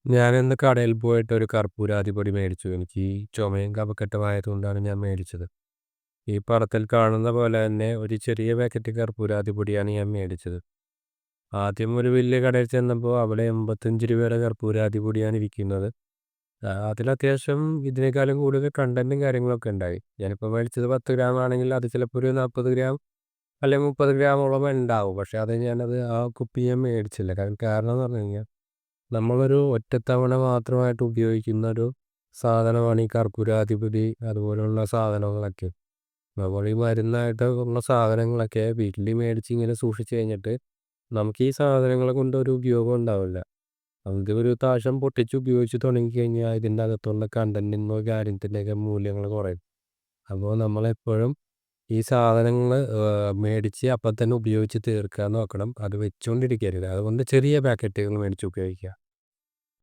ഞാനിന്ന് കടയിൽ പോയിട്ട് ഒരു കർപ്പൂരാതി പൊടി മേടിച്ചു. എനിക്ക് ഈ ചുമയും കഫക്കെട്ടും ആയതുകൊണ്ടാണ് ഞാൻ മേടിച്ചത്. ഈ പടത്തിൽ കാണുന്ന പോലെ തന്നെ ഒരു ചെറിയ പാക്കറ്റ് കർപ്പൂരാതി പൊടിയാണ് ഞാൻ മേടിച്ചത്. ആദ്യം ഒരു വലിയ കടയിൽ ചെന്നപ്പോൾ അവിടെ രൂ. 85 കർപ്പൂരാതി പൊടിയാണ് ഇരിക്കുന്നത്. അതിൽ അത്യാവശ്യം ഇതിനേക്കാളും കൂടുതൽ കണ്ടന്റും കാര്യങ്ങളൊക്കെ ഉണ്ടായി. ഞാനിപ്പോൾ മേടിച്ചത് 10 ഗ്രാം ആണെങ്കിൽ അത് ചിലപ്പോൾ ഒരു 40 ഗ്രാം അല്ലെങ്കിൽ 30 ഗ്രാമോളം ഉണ്ടാവും. പക്ഷേ ഞാനത് ആ കുപ്പി ഞാൻ മേടിച്ചില്ല. കാരണം എന്ന് പറഞ്ഞു കഴിഞ്ഞാൽ നമ്മളൊരു ഒറ്റത്തവണ മാത്രമായിട്ട് ഉപയോഗിക്കുന്ന ഒരു സാധനമാണ് ഈ കർപ്പൂരാതിപ്പൊടി അതുപോലുള്ള സാധനങ്ങളൊക്കെ. നമ്മൾ ഈ മരുന്നായിട്ട് ഉള്ള സാധനങ്ങളൊക്കെ വീട്ടിൽ മേടിച്ച് ഇങ്ങനെ സൂക്ഷിച്ച് കഴിഞ്ഞിട്ട് നമുക്ക് ഈ സാധനങ്ങളെ കൊണ്ട് ഒരു ഉപയോഗം ഉണ്ടാവില്ല. അത് ഒരു പ്രാവശ്യം പൊട്ടിച്ച് ഉപയോഗിച്ച് തുടങ്ങിക്കഴിഞ്ഞാൽ ഇതിൻ്റെ അകത്തുള്ള കണ്ടന്റിനോ കാര്യത്തിൻ്റെയൊക്കെ മൂല്യങ്ങൾ കുറയും. അപ്പോൾ നമ്മളെപ്പോഴും ഈ സാധനങ്ങൾ മേടിച്ച് അപ്പം തന്നെ ഉപയോഗിച്ച് തീർക്കാൻ നോക്കണം. അത് വെച്ചുകൊണ്ടിരിക്കരുത്. അതുകൊണ്ട് ചെറിയ പാക്കറ്റുകൾ മേടിച്ച് ഉപയോഗിക്കുക.